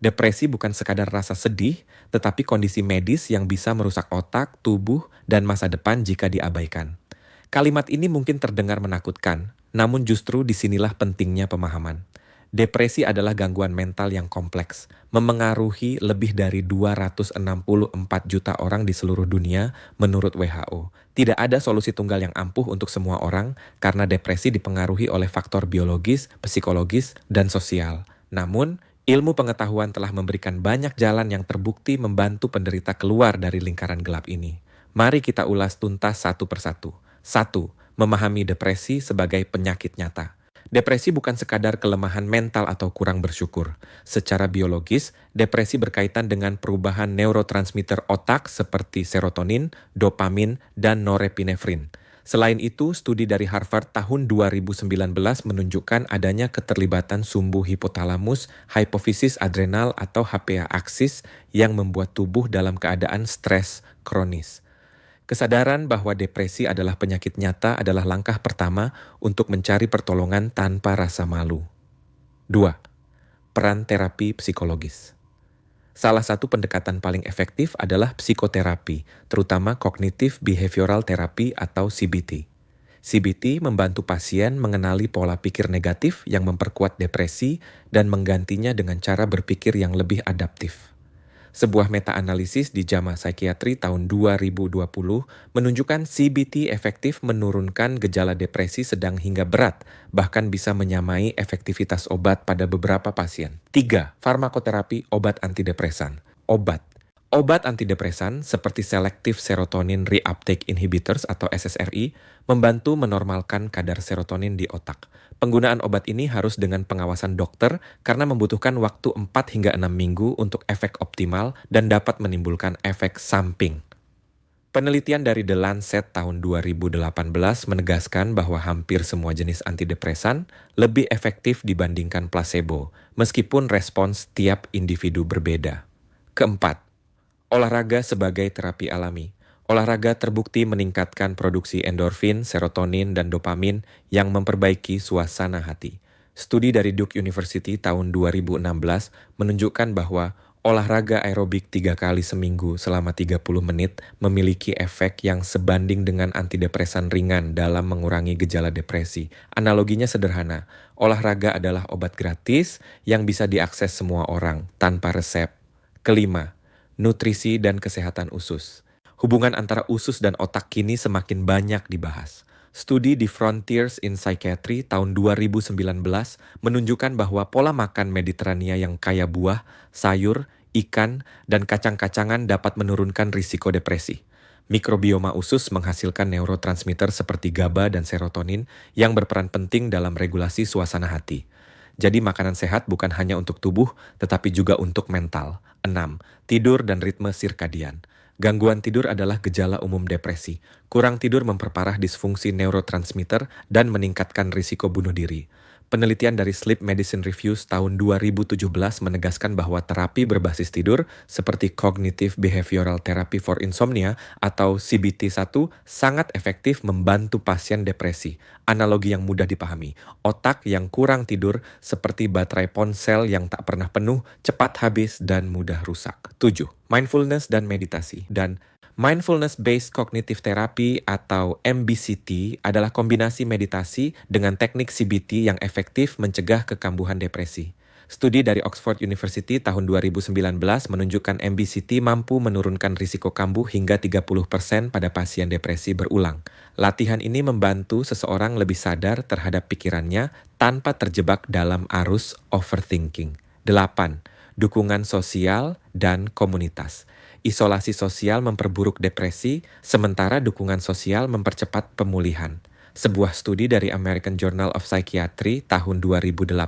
Depresi bukan sekadar rasa sedih, tetapi kondisi medis yang bisa merusak otak, tubuh, dan masa depan jika diabaikan. Kalimat ini mungkin terdengar menakutkan, namun justru disinilah pentingnya pemahaman. Depresi adalah gangguan mental yang kompleks, memengaruhi lebih dari 264 juta orang di seluruh dunia menurut WHO. Tidak ada solusi tunggal yang ampuh untuk semua orang karena depresi dipengaruhi oleh faktor biologis, psikologis, dan sosial. Namun, ilmu pengetahuan telah memberikan banyak jalan yang terbukti membantu penderita keluar dari lingkaran gelap ini. Mari kita ulas tuntas satu persatu. 1. Memahami depresi sebagai penyakit nyata. Depresi bukan sekadar kelemahan mental atau kurang bersyukur. Secara biologis, depresi berkaitan dengan perubahan neurotransmitter otak seperti serotonin, dopamin, dan norepinefrin. Selain itu, studi dari Harvard tahun 2019 menunjukkan adanya keterlibatan sumbu hipotalamus, hipofisis adrenal atau HPA aksis yang membuat tubuh dalam keadaan stres kronis. Kesadaran bahwa depresi adalah penyakit nyata adalah langkah pertama untuk mencari pertolongan tanpa rasa malu. 2. Peran terapi psikologis. Salah satu pendekatan paling efektif adalah psikoterapi, terutama Cognitive Behavioral Therapy atau CBT. CBT membantu pasien mengenali pola pikir negatif yang memperkuat depresi dan menggantinya dengan cara berpikir yang lebih adaptif. Sebuah meta-analisis di JAMA Psychiatry tahun 2020 menunjukkan CBT efektif menurunkan gejala depresi sedang hingga berat, bahkan bisa menyamai efektivitas obat pada beberapa pasien. 3. Farmakoterapi obat antidepresan. Obat antidepresan seperti Selective Serotonin Reuptake Inhibitors atau SSRI membantu menormalkan kadar serotonin di otak. Penggunaan obat ini harus dengan pengawasan dokter karena membutuhkan waktu 4 hingga 6 minggu untuk efek optimal dan dapat menimbulkan efek samping. Penelitian dari The Lancet tahun 2018 menegaskan bahwa hampir semua jenis antidepresan lebih efektif dibandingkan placebo, meskipun respons tiap individu berbeda. Keempat, olahraga sebagai terapi alami. Olahraga terbukti meningkatkan produksi endorfin, serotonin, dan dopamin yang memperbaiki suasana hati. Studi dari Duke University tahun 2016 menunjukkan bahwa olahraga aerobik 3 kali seminggu selama 30 menit memiliki efek yang sebanding dengan antidepresan ringan dalam mengurangi gejala depresi. Analoginya sederhana, olahraga adalah obat gratis yang bisa diakses semua orang tanpa resep. Kelima, nutrisi dan kesehatan usus. Hubungan antara usus dan otak kini semakin banyak dibahas. Studi di Frontiers in Psychiatry tahun 2019 menunjukkan bahwa pola makan Mediterania yang kaya buah, sayur, ikan, dan kacang-kacangan dapat menurunkan risiko depresi. Mikrobioma usus menghasilkan neurotransmitter seperti GABA dan serotonin yang berperan penting dalam regulasi suasana hati. Jadi makanan sehat bukan hanya untuk tubuh, tetapi juga untuk mental. 6. Tidur dan ritme sirkadian. Gangguan tidur adalah gejala umum depresi. Kurang tidur memperparah disfungsi neurotransmitter dan meningkatkan risiko bunuh diri. Penelitian dari Sleep Medicine Reviews tahun 2017 menegaskan bahwa terapi berbasis tidur seperti Cognitive Behavioral Therapy for Insomnia atau CBT-1 sangat efektif membantu pasien depresi. Analogi yang mudah dipahami, otak yang kurang tidur seperti baterai ponsel yang tak pernah penuh, cepat habis dan mudah rusak. 7. Mindfulness dan meditasi. Dan Mindfulness-Based Cognitive Therapy atau MBCT adalah kombinasi meditasi dengan teknik CBT yang efektif mencegah kekambuhan depresi. Studi dari Oxford University tahun 2019 menunjukkan MBCT mampu menurunkan risiko kambuh hingga 30% pada pasien depresi berulang. Latihan ini membantu seseorang lebih sadar terhadap pikirannya tanpa terjebak dalam arus overthinking. 8. Dukungan sosial dan komunitas. Isolasi sosial memperburuk depresi, sementara dukungan sosial mempercepat pemulihan. Sebuah studi dari American Journal of Psychiatry tahun 2018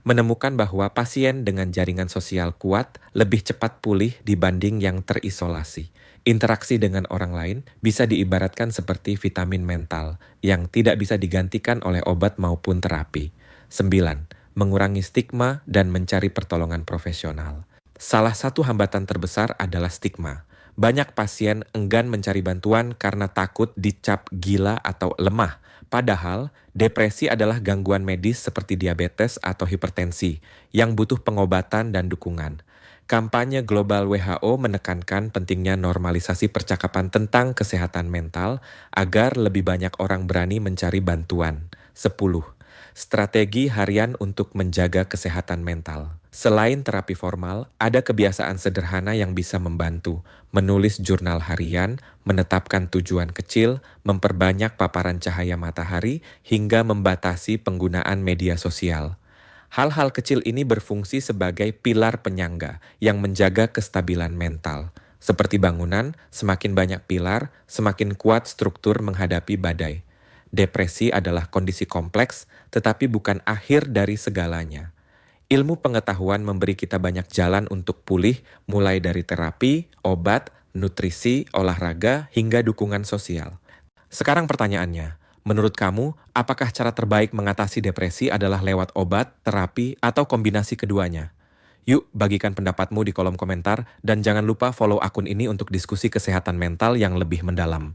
menemukan bahwa pasien dengan jaringan sosial kuat lebih cepat pulih dibanding yang terisolasi. Interaksi dengan orang lain bisa diibaratkan seperti vitamin mental yang tidak bisa digantikan oleh obat maupun terapi. 9. Mengurangi stigma dan mencari pertolongan profesional. Salah satu hambatan terbesar adalah stigma. Banyak pasien enggan mencari bantuan karena takut dicap gila atau lemah. Padahal, depresi adalah gangguan medis seperti diabetes atau hipertensi yang butuh pengobatan dan dukungan. Kampanye global WHO menekankan pentingnya normalisasi percakapan tentang kesehatan mental agar lebih banyak orang berani mencari bantuan. 10. Strategi harian untuk menjaga kesehatan mental. Selain terapi formal, ada kebiasaan sederhana yang bisa membantu. Menulis jurnal harian, menetapkan tujuan kecil, memperbanyak paparan cahaya matahari, hingga membatasi penggunaan media sosial. Hal-hal kecil ini berfungsi sebagai pilar penyangga yang menjaga kestabilan mental. Seperti bangunan, semakin banyak pilar, semakin kuat struktur menghadapi badai. Depresi adalah kondisi kompleks, tetapi bukan akhir dari segalanya. Ilmu pengetahuan memberi kita banyak jalan untuk pulih, mulai dari terapi, obat, nutrisi, olahraga, hingga dukungan sosial. Sekarang pertanyaannya, menurut kamu, apakah cara terbaik mengatasi depresi adalah lewat obat, terapi, atau kombinasi keduanya? Yuk, bagikan pendapatmu di kolom komentar, dan jangan lupa follow akun ini untuk diskusi kesehatan mental yang lebih mendalam.